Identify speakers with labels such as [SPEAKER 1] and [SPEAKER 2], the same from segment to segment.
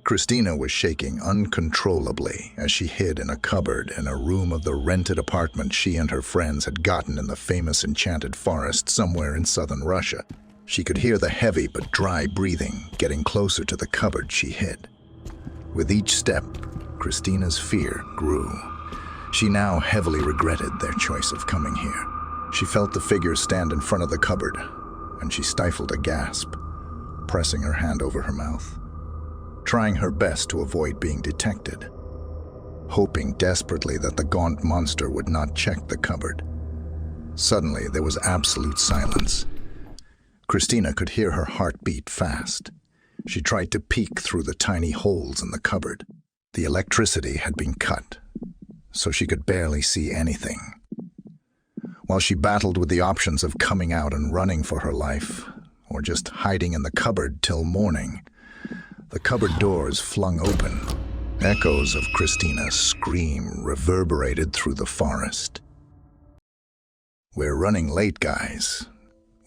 [SPEAKER 1] Christina was shaking uncontrollably as she hid in a cupboard in a room of the rented apartment she and her friends had gotten in the famous enchanted forest somewhere in southern Russia. She could hear the heavy but dry breathing getting closer to the cupboard she hid. With each step, Christina's fear grew. She now heavily regretted their choice of coming here. She felt the figure stand in front of the cupboard, and she stifled a gasp, pressing her hand over her mouth, trying her best to avoid being detected, hoping desperately that the gaunt monster would not check the cupboard. Suddenly, there was absolute silence. Christina could hear her heart beat fast. She tried to peek through the tiny holes in the cupboard. The electricity had been cut, so she could barely see anything. While she battled with the options of coming out and running for her life, or just hiding in the cupboard till morning, the cupboard doors flung open. Echoes of Christina's scream reverberated through the forest. "We're running late, guys.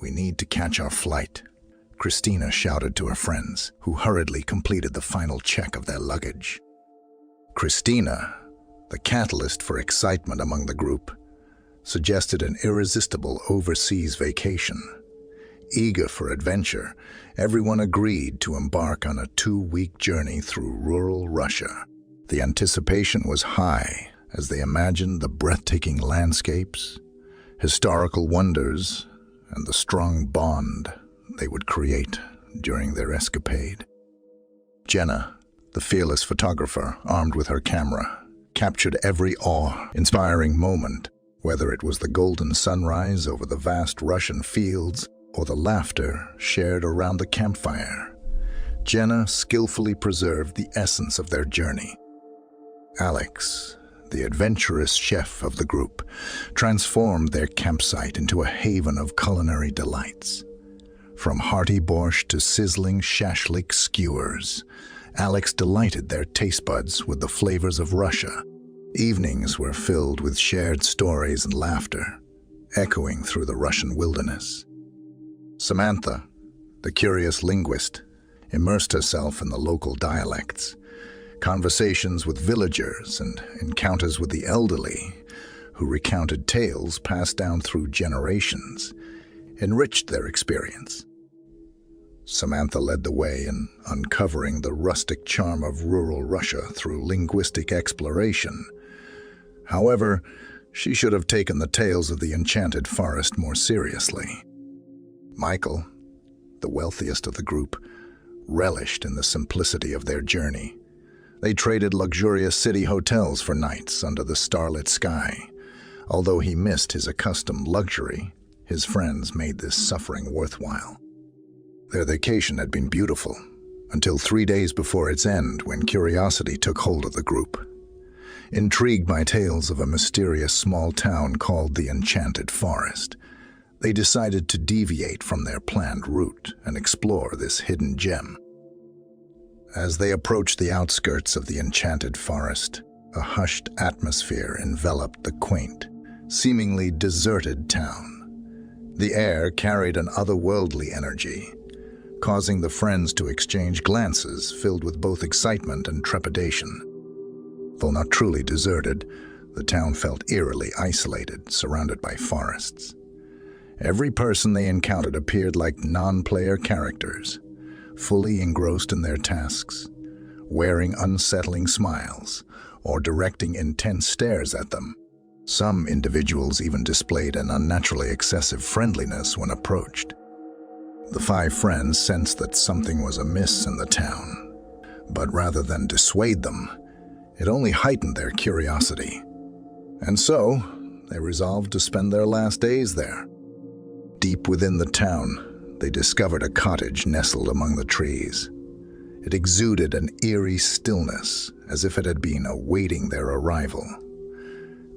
[SPEAKER 1] We need to catch our flight," Christina shouted to her friends, who hurriedly completed the final check of their luggage. Christina, the catalyst for excitement among the group, suggested an irresistible overseas vacation. Eager for adventure, everyone agreed to embark on a 2-week journey through rural Russia. The anticipation was high as they imagined the breathtaking landscapes, historical wonders, and the strong bond they would create during their escapade. Jenna, the fearless photographer armed with her camera, captured every awe-inspiring moment, whether it was the golden sunrise over the vast Russian fields or the laughter shared around the campfire. Jenna skillfully preserved the essence of their journey. Alex, the adventurous chef of the group, transformed their campsite into a haven of culinary delights. From hearty borscht to sizzling shashlik skewers, Alex delighted their taste buds with the flavors of Russia. Evenings were filled with shared stories and laughter, echoing through the Russian wilderness. Samantha, the curious linguist, immersed herself in the local dialects. Conversations with villagers and encounters with the elderly, who recounted tales passed down through generations, enriched their experience. Samantha led the way in uncovering the rustic charm of rural Russia through linguistic exploration. However, she should have taken the tales of the enchanted forest more seriously. Michael, the wealthiest of the group, relished in the simplicity of their journey. They traded luxurious city hotels for nights under the starlit sky. Although he missed his accustomed luxury, his friends made this suffering worthwhile. Their vacation had been beautiful, until 3 days before its end when curiosity took hold of the group. Intrigued by tales of a mysterious small town called the Enchanted Forest, they decided to deviate from their planned route and explore this hidden gem. As they approached the outskirts of the Enchanted Forest, a hushed atmosphere enveloped the quaint, seemingly deserted town. The air carried an otherworldly energy, causing the friends to exchange glances filled with both excitement and trepidation. Though not truly deserted, the town felt eerily isolated, surrounded by forests. Every person they encountered appeared like non-player characters, fully engrossed in their tasks, wearing unsettling smiles or directing intense stares at them. Some individuals even displayed an unnaturally excessive friendliness when approached. The 5 friends sensed that something was amiss in the town, but rather than dissuade them, it only heightened their curiosity. And so, they resolved to spend their last days there. Deep within the town, they discovered a cottage nestled among the trees. It exuded an eerie stillness, as if it had been awaiting their arrival.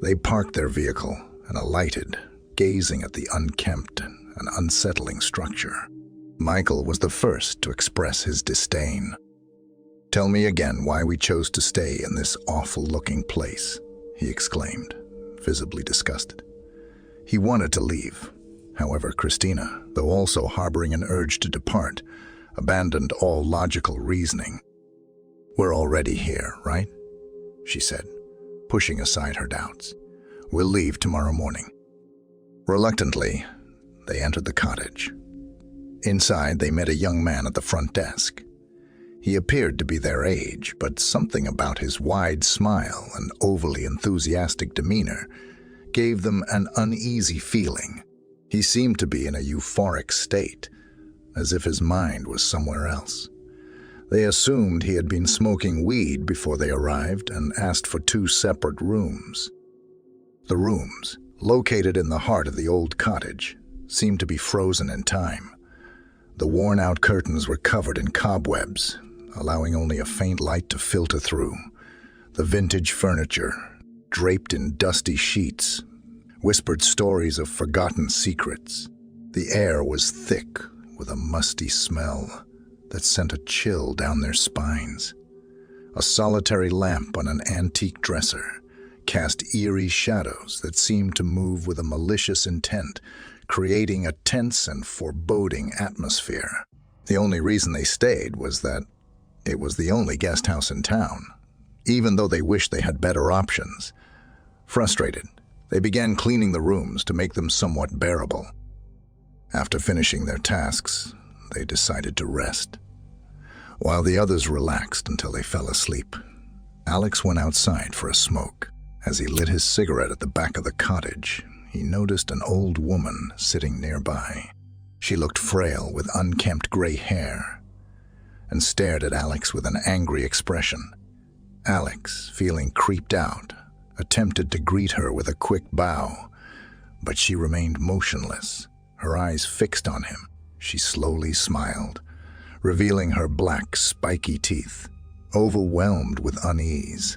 [SPEAKER 1] They parked their vehicle and alighted, gazing at the unkempt and unsettling structure. Michael was the first to express his disdain. "Tell me again why we chose to stay in this awful-looking place," he exclaimed, visibly disgusted. He wanted to leave. However, Christina, though also harboring an urge to depart, abandoned all logical reasoning. "We're already here, right?" she said, pushing aside her doubts. "We'll leave tomorrow morning." Reluctantly, they entered the cottage. Inside, they met a young man at the front desk. He appeared to be their age, but something about his wide smile and overly enthusiastic demeanor gave them an uneasy feeling. He seemed to be in a euphoric state, as if his mind was somewhere else. They assumed he had been smoking weed before they arrived and asked for 2 separate rooms. The rooms, located in the heart of the old cottage, seemed to be frozen in time. The worn-out curtains were covered in cobwebs, allowing only a faint light to filter through. The vintage furniture, draped in dusty sheets, whispered stories of forgotten secrets. The air was thick with a musty smell that sent a chill down their spines. A solitary lamp on an antique dresser cast eerie shadows that seemed to move with a malicious intent, creating a tense and foreboding atmosphere. The only reason they stayed was that it was the only guest house in town, even though they wished they had better options. Frustrated, they began cleaning the rooms to make them somewhat bearable. After finishing their tasks, they decided to rest. While the others relaxed until they fell asleep, Alex went outside for a smoke. As he lit his cigarette at the back of the cottage, he noticed an old woman sitting nearby. She looked frail with unkempt gray hair and stared at Alex with an angry expression. Alex, feeling creeped out, attempted to greet her with a quick bow, but she remained motionless, her eyes fixed on him. She slowly smiled, revealing her black, spiky teeth. Overwhelmed with unease,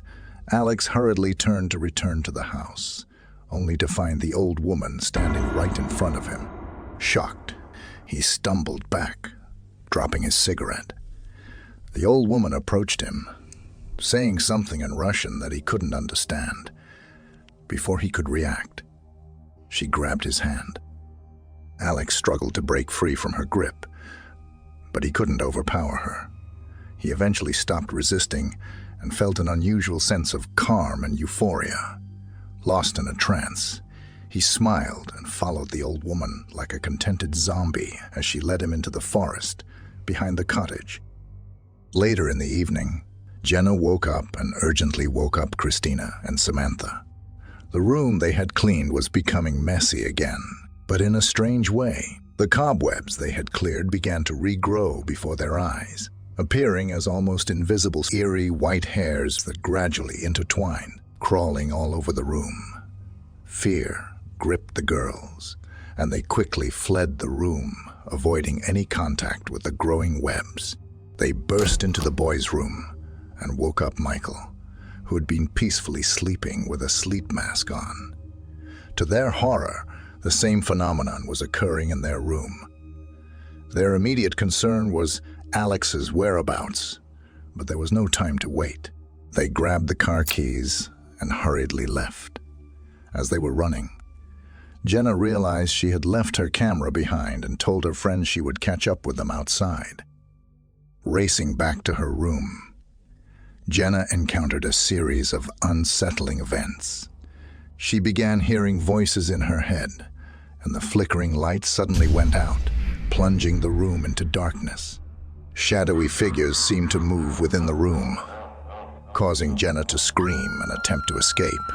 [SPEAKER 1] Alex hurriedly turned to return to the house, only to find the old woman standing right in front of him. Shocked, he stumbled back, dropping his cigarette. The old woman approached him, saying something in Russian that he couldn't understand. Before he could react, she grabbed his hand. Alex struggled to break free from her grip, but he couldn't overpower her. He eventually stopped resisting and felt an unusual sense of calm and euphoria. Lost in a trance, he smiled and followed the old woman like a contented zombie as she led him into the forest behind the cottage. Later in the evening, Jenna woke up and urgently woke up Christina and Samantha. The room they had cleaned was becoming messy again, but in a strange way. The cobwebs they had cleared began to regrow before their eyes, appearing as almost invisible eerie white hairs that gradually intertwined, crawling all over the room. Fear gripped the girls, and they quickly fled the room, avoiding any contact with the growing webs. They burst into the boys' room and woke up Michael, who had been peacefully sleeping with a sleep mask on. To their horror, the same phenomenon was occurring in their room. Their immediate concern was Alex's whereabouts, but there was no time to wait. They grabbed the car keys and hurriedly left. As they were running, Jenna realized she had left her camera behind and told her friends she would catch up with them outside. Racing back to her room, Jenna encountered a series of unsettling events. She began hearing voices in her head, and the flickering light suddenly went out, plunging the room into darkness. Shadowy figures seemed to move within the room, causing Jenna to scream and attempt to escape.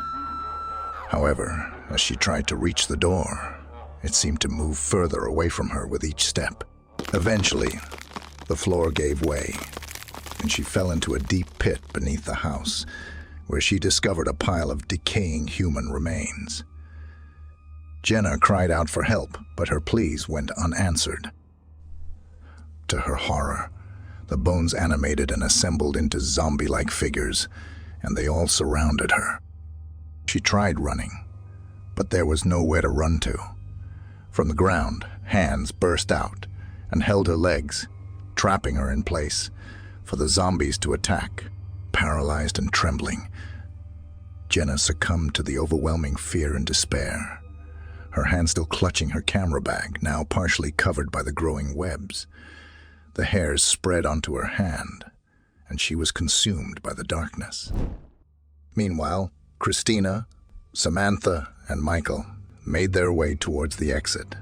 [SPEAKER 1] However, as she tried to reach the door, it seemed to move further away from her with each step. Eventually, the floor gave way, and she fell into a deep pit beneath the house, where she discovered a pile of decaying human remains. Jenna cried out for help, but her pleas went unanswered. To her horror, the bones animated and assembled into zombie-like figures, and they all surrounded her. She tried running, but there was nowhere to run to. From the ground, hands burst out and held her legs, trapping her in place for the zombies to attack. Paralyzed and trembling, Jenna succumbed to the overwhelming fear and despair, her hand still clutching her camera bag, now partially covered by the growing webs. The hairs spread onto her hand, and she was consumed by the darkness. Meanwhile, Christina, Samantha, and Michael made their way towards the exit,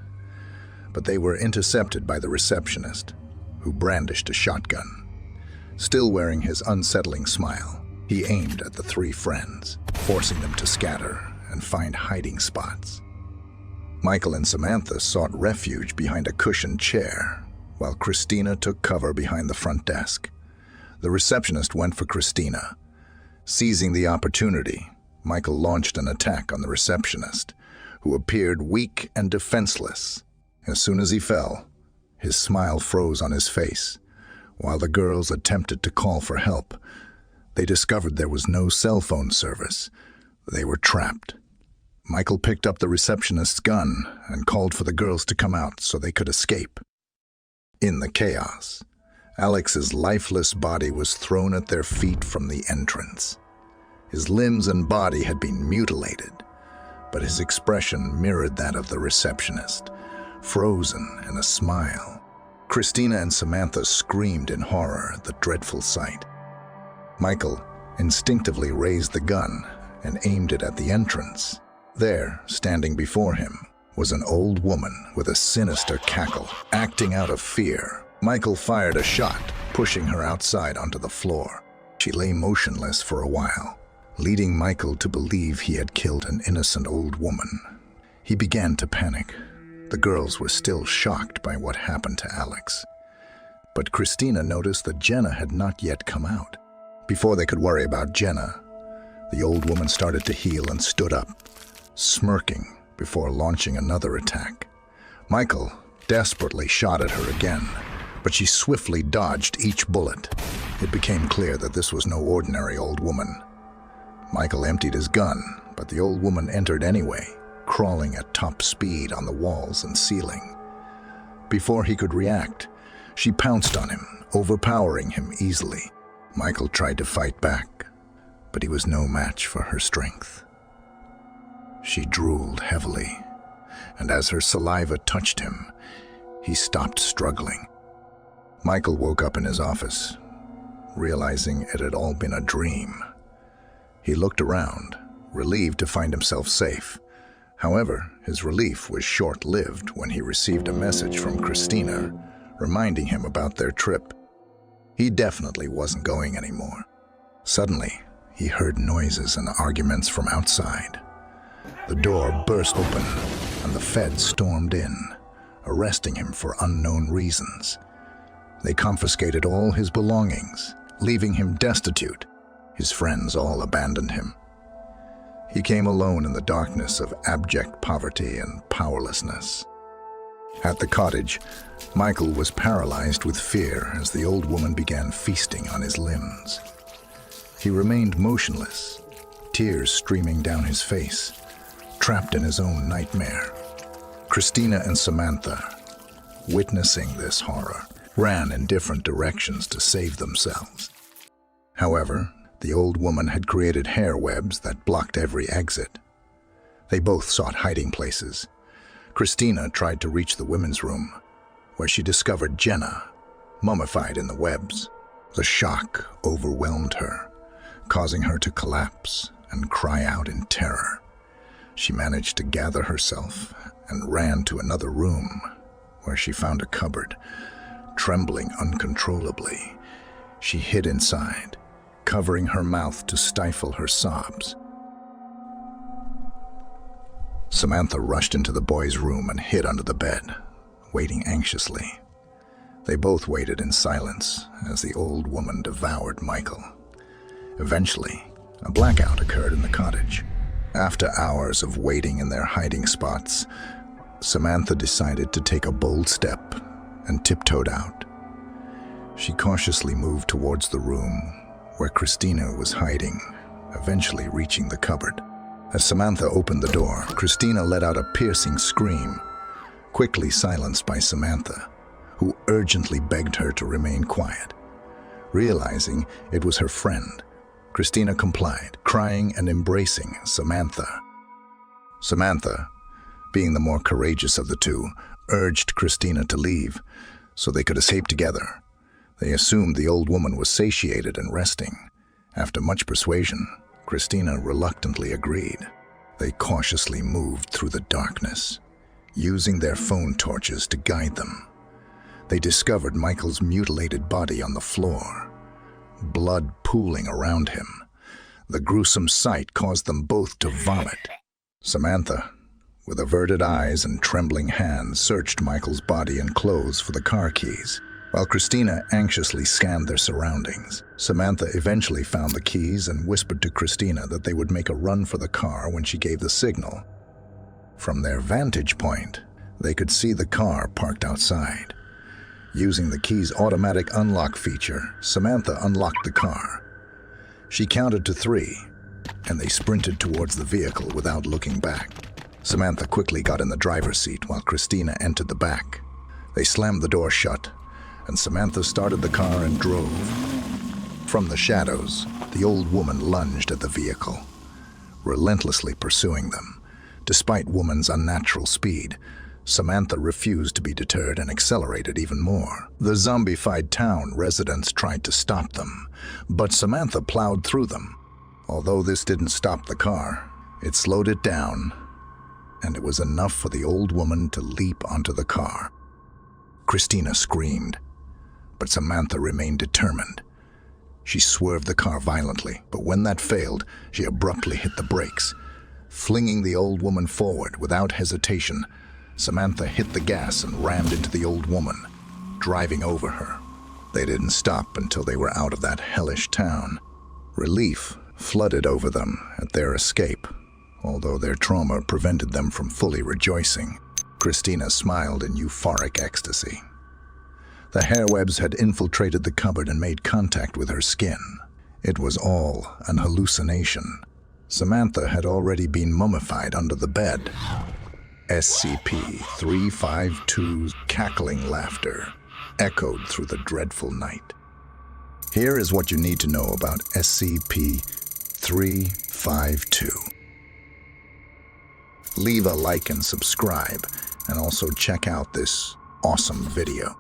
[SPEAKER 1] but they were intercepted by the receptionist, who brandished a shotgun. Still wearing his unsettling smile, he aimed at the three friends, forcing them to scatter and find hiding spots. Michael and Samantha sought refuge behind a cushioned chair, while Christina took cover behind the front desk. The receptionist went for Christina. Seizing the opportunity, Michael launched an attack on the receptionist, who appeared weak and defenseless. As soon as he fell, his smile froze on his face. While the girls attempted to call for help, they discovered there was no cell phone service. They were trapped. Michael picked up the receptionist's gun and called for the girls to come out so they could escape. In the chaos, Alex's lifeless body was thrown at their feet from the entrance. His limbs and body had been mutilated, but his expression mirrored that of the receptionist, frozen in a smile. Christina and Samantha screamed in horror at the dreadful sight. Michael instinctively raised the gun and aimed it at the entrance. There, standing before him, was an old woman with a sinister cackle. Acting out of fear, Michael fired a shot, pushing her outside onto the floor. She lay motionless for a while, leading Michael to believe he had killed an innocent old woman. He began to panic. The girls were still shocked by what happened to Alex. But Christina noticed that Jenna had not yet come out. Before they could worry about Jenna, the old woman started to heal and stood up, smirking before launching another attack. Michael desperately shot at her again, but she swiftly dodged each bullet. It became clear that this was no ordinary old woman. Michael emptied his gun, but the old woman entered anyway, crawling at top speed on the walls and ceiling. Before he could react, she pounced on him, overpowering him easily. Michael tried to fight back, but he was no match for her strength. She drooled heavily, and as her saliva touched him, he stopped struggling. Michael woke up in his office, realizing it had all been a dream. He looked around, relieved to find himself safe. However, his relief was short-lived when he received a message from Christina, reminding him about their trip. He definitely wasn't going anymore. Suddenly, he heard noises and arguments from outside. The door burst open, and the feds stormed in, arresting him for unknown reasons. They confiscated all his belongings, leaving him destitute. His friends all abandoned him. He came alone in the darkness of abject poverty and powerlessness. At the cottage, Michael was paralyzed with fear as the old woman began feasting on his limbs. He remained motionless, tears streaming down his face, trapped in his own nightmare. Christina and Samantha, witnessing this horror, ran in different directions to save themselves. However, the old woman had created hair webs that blocked every exit. They both sought hiding places. Christina tried to reach the women's room, where she discovered Jenna, mummified in the webs. The shock overwhelmed her, causing her to collapse and cry out in terror. She managed to gather herself and ran to another room, where she found a cupboard. Trembling uncontrollably, she hid inside, covering her mouth to stifle her sobs. Samantha rushed into the boys' room and hid under the bed, waiting anxiously. They both waited in silence as the old woman devoured Michael. Eventually, a blackout occurred in the cottage. After hours of waiting in their hiding spots, Samantha decided to take a bold step and tiptoed out. She cautiously moved towards the room where Christina was hiding, eventually reaching the cupboard. As Samantha opened the door, Christina let out a piercing scream, quickly silenced by Samantha, who urgently begged her to remain quiet. Realizing it was her friend, Christina complied, crying and embracing Samantha. Samantha, being the more courageous of the two, urged Christina to leave so they could escape together. They assumed the old woman was satiated and resting. After much persuasion, Christina reluctantly agreed. They cautiously moved through the darkness, using their phone torches to guide them. They discovered Michael's mutilated body on the floor, blood pooling around him. The gruesome sight caused them both to vomit. Samantha, with averted eyes and trembling hands, searched Michael's body and clothes for the car keys, while Christina anxiously scanned their surroundings. Samantha eventually found the keys and whispered to Christina that they would make a run for the car when she gave the signal. From their vantage point, they could see the car parked outside. Using the key's automatic unlock feature, Samantha unlocked the car. She counted to 3, and they sprinted towards the vehicle without looking back. Samantha quickly got in the driver's seat while Christina entered the back. They slammed the door shut, and Samantha started the car and drove. From the shadows, the old woman lunged at the vehicle, relentlessly pursuing them. Despite woman's unnatural speed, Samantha refused to be deterred and accelerated even more. The zombified town residents tried to stop them, but Samantha plowed through them. Although this didn't stop the car, it slowed it down, and it was enough for the old woman to leap onto the car. Christina screamed, but Samantha remained determined. She swerved the car violently, but when that failed, she abruptly hit the brakes. Flinging the old woman forward without hesitation, Samantha hit the gas and rammed into the old woman, driving over her. They didn't stop until they were out of that hellish town. Relief flooded over them at their escape, although their trauma prevented them from fully rejoicing. Christina smiled in euphoric ecstasy. The hairwebs had infiltrated the cupboard and made contact with her skin. It was all an hallucination. Samantha had already been mummified under the bed. SCP-352's cackling laughter echoed through the dreadful night. Here is what you need to know about SCP-352. Leave a like and subscribe, and also check out this awesome video.